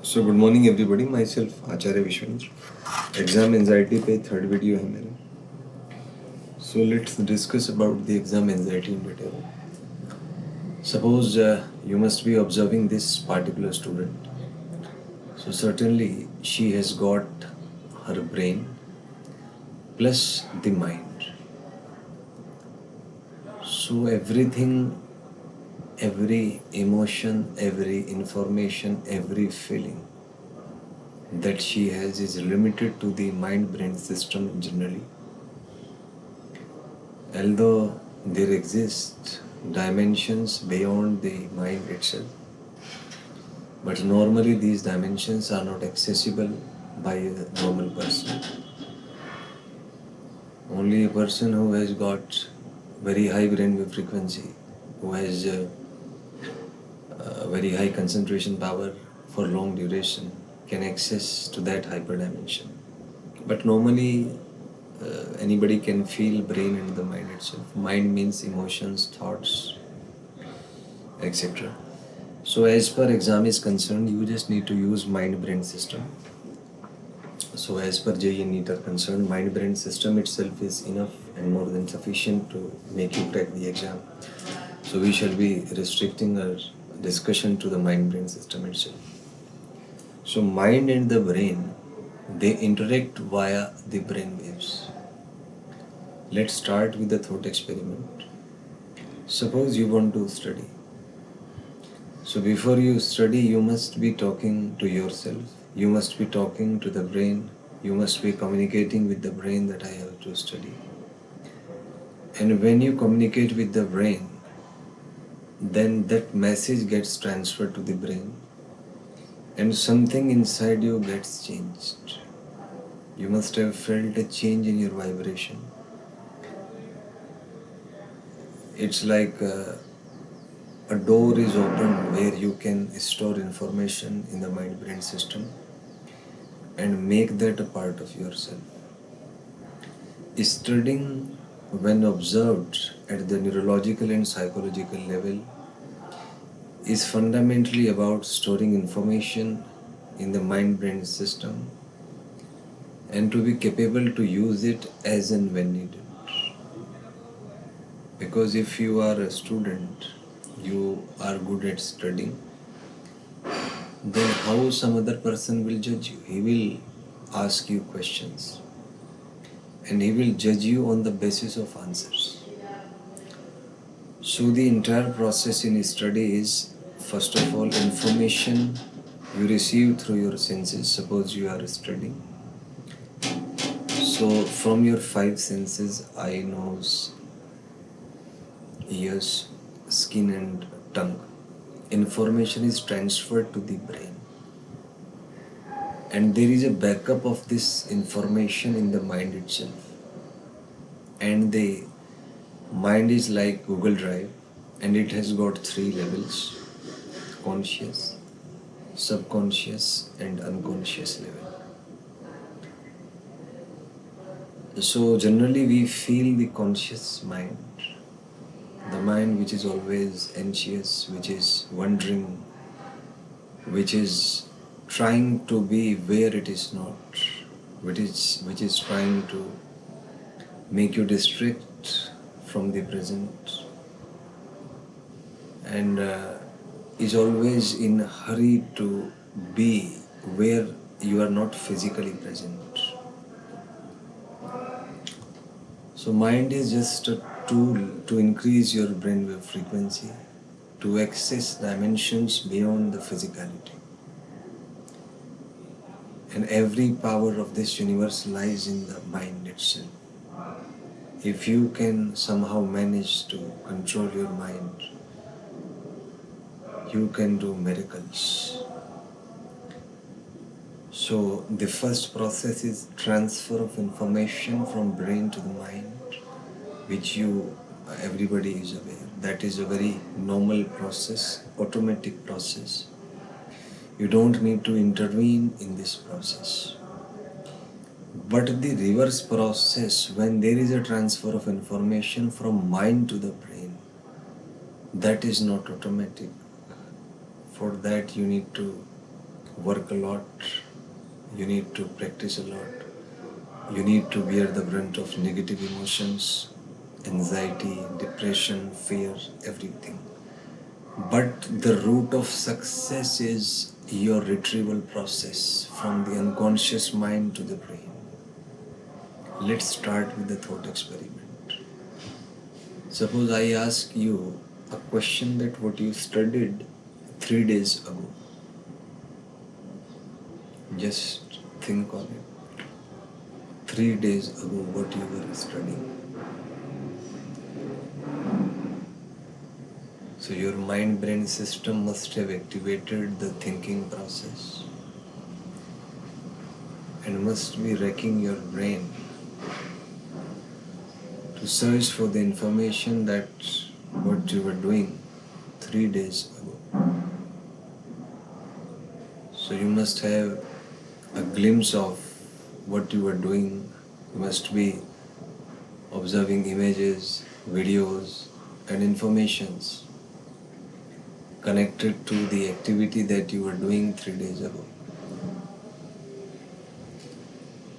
So good morning everybody. Myself Acharya Vishwendra. Exam anxiety पे third video है मेरा. So let's discuss about the exam anxiety in detail. Suppose you must be observing this particular student. So certainly she has got her brain plus the mind. So everything, every emotion, every information, every feeling that she has is limited to the mind-brain system generally. Although there exist dimensions beyond the mind itself, but normally these dimensions are not accessible by a normal person. Only a person who has got very high brainwave frequency, who has very high concentration power for long duration, can access to that hyperdimension. But normally anybody can feel brain and the mind itself. Mind means emotions, thoughts, etc. So as per exam is concerned, you just need to use mind-brain system. So as per JEE NEET are concerned, mind-brain system itself is enough and more than sufficient to make you crack the exam. So we shall be restricting our discussion to the mind-brain system itself. So mind and the brain, they interact via the brain waves. Let's start with the thought experiment. Suppose you want to study. So before you study, you must be talking to yourself. You must be talking to the brain. You must be communicating with the brain that I have to study. And when you communicate with the brain, then that message gets transferred to the brain and something inside you gets changed. You must have felt a change in your vibration. It's like a door is opened where you can store information in the mind-brain system and make that a part of yourself. Studying, when observed at the neurological and psychological level, is fundamentally about storing information in the mind-brain system and to be capable to use it as and when needed. Because if you are a student, you are good at studying, then how some other person will judge you? He will ask you questions and he will judge you on the basis of answers. So the entire process in study is, first of all, information you receive through your senses. Suppose you are studying. So from your five senses, eye, nose, ears, skin and tongue, information is transferred to the brain. And there is a backup of this information in the mind itself. And the mind is like Google Drive and it has got three levels: conscious, subconscious and unconscious level. So generally we feel the conscious mind, the mind which is always anxious, which is wondering, which is trying to be where it is not, which is trying to make you distract from the present and is always in a hurry to be where you are not physically present. So mind is just a tool to increase your brainwave frequency, to access dimensions beyond the physicality. And every power of this universe lies in the mind itself. If you can somehow manage to control your mind, you can do miracles. So the first process is transfer of information from brain to the mind, which everybody is aware. That is a very normal process, automatic process. You don't need to intervene in this process. But the reverse process, when there is a transfer of information from mind to the brain, that is not automatic. For that you need to work a lot, you need to practice a lot, you need to bear the brunt of negative emotions, anxiety, depression, fear, everything. But the root of success is your retrieval process from the unconscious mind to the brain. Let's start with the thought experiment. Suppose I ask you a question that what you studied 3 days ago. Just think on it. 3 days ago, what you were studying. So your mind-brain system must have activated the thinking process and must be racking your brain to search for the information that what you were doing 3 days ago. So you must have a glimpse of what you were doing. You must be observing images, videos, and informations connected to the activity that you were doing 3 days ago.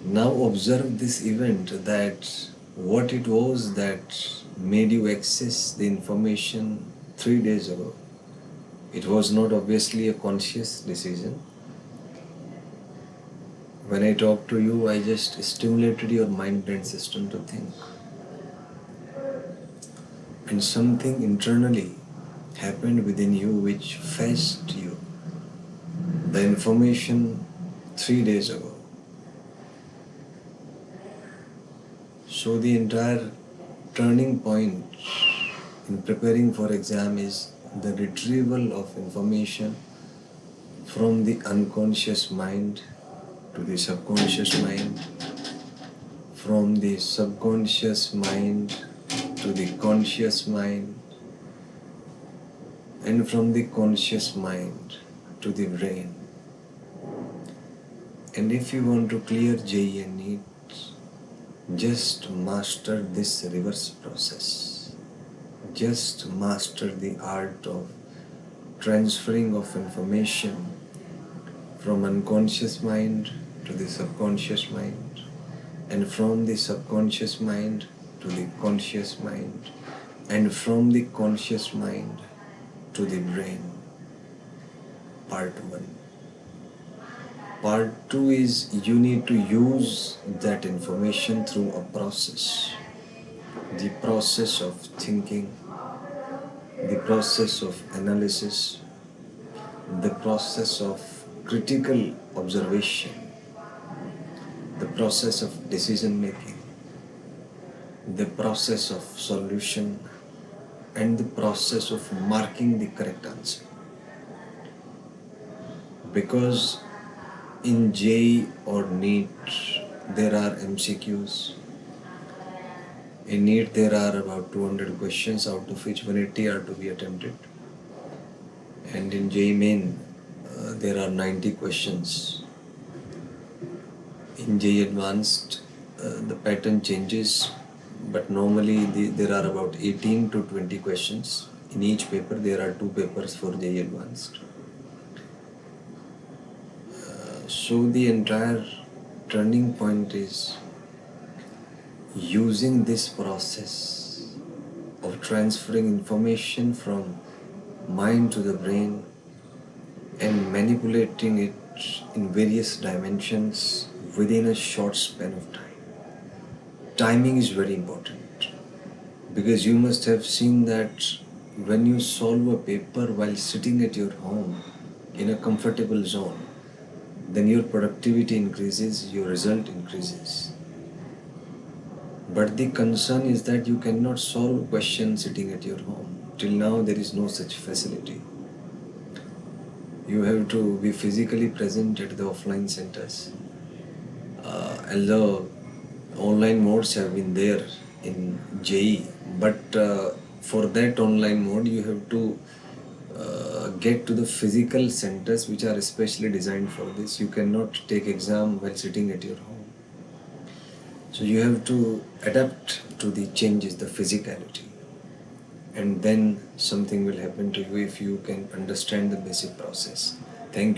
Now observe this event, that what it was that made you access the information 3 days ago. It was not obviously a conscious decision. When I talked to you, I just stimulated your mind-brain system to think. And something internally happened within you which fetched you the information 3 days ago. So the entire turning point in preparing for exam is the retrieval of information from the unconscious mind to the subconscious mind, from the subconscious mind to the conscious mind, and from the conscious mind to the brain. And if you want to clear JEE and NEET, just master this reverse process. Just master the art of transferring of information from unconscious mind to the subconscious mind, and from the subconscious mind to the conscious mind, and from the conscious mind to the brain. Part 1. Part 2 is you need to use that information through a process. The process of thinking, the process of analysis, the process of critical observation, the process of decision making, the process of solution, and the process of marking the correct answer. Because in JEE or NEET there are MCQs. In NEET there are about 200 questions, out of which 180 are to be attempted. And in JEE Main there are 90 questions. In JEE Advanced the pattern changes, but normally there are about 18 to 20 questions. In each paper there are 2 papers for JEE Advanced. So the entire turning point is using this process of transferring information from mind to the brain and manipulating it in various dimensions within a short span of time. Timing is very important, because you must have seen that when you solve a paper while sitting at your home in a comfortable zone, then your productivity increases, your result increases. But the concern is that you cannot solve questions sitting at your home. Till now there is no such facility. You have to be physically present at the offline centers. Although online modes have been there in JEE, but for that online mode you have to get to the physical centers which are especially designed for this. You cannot take exam while sitting at your home. So you have to adapt to the changes, the physicality, and then something will happen to you if you can understand the basic process.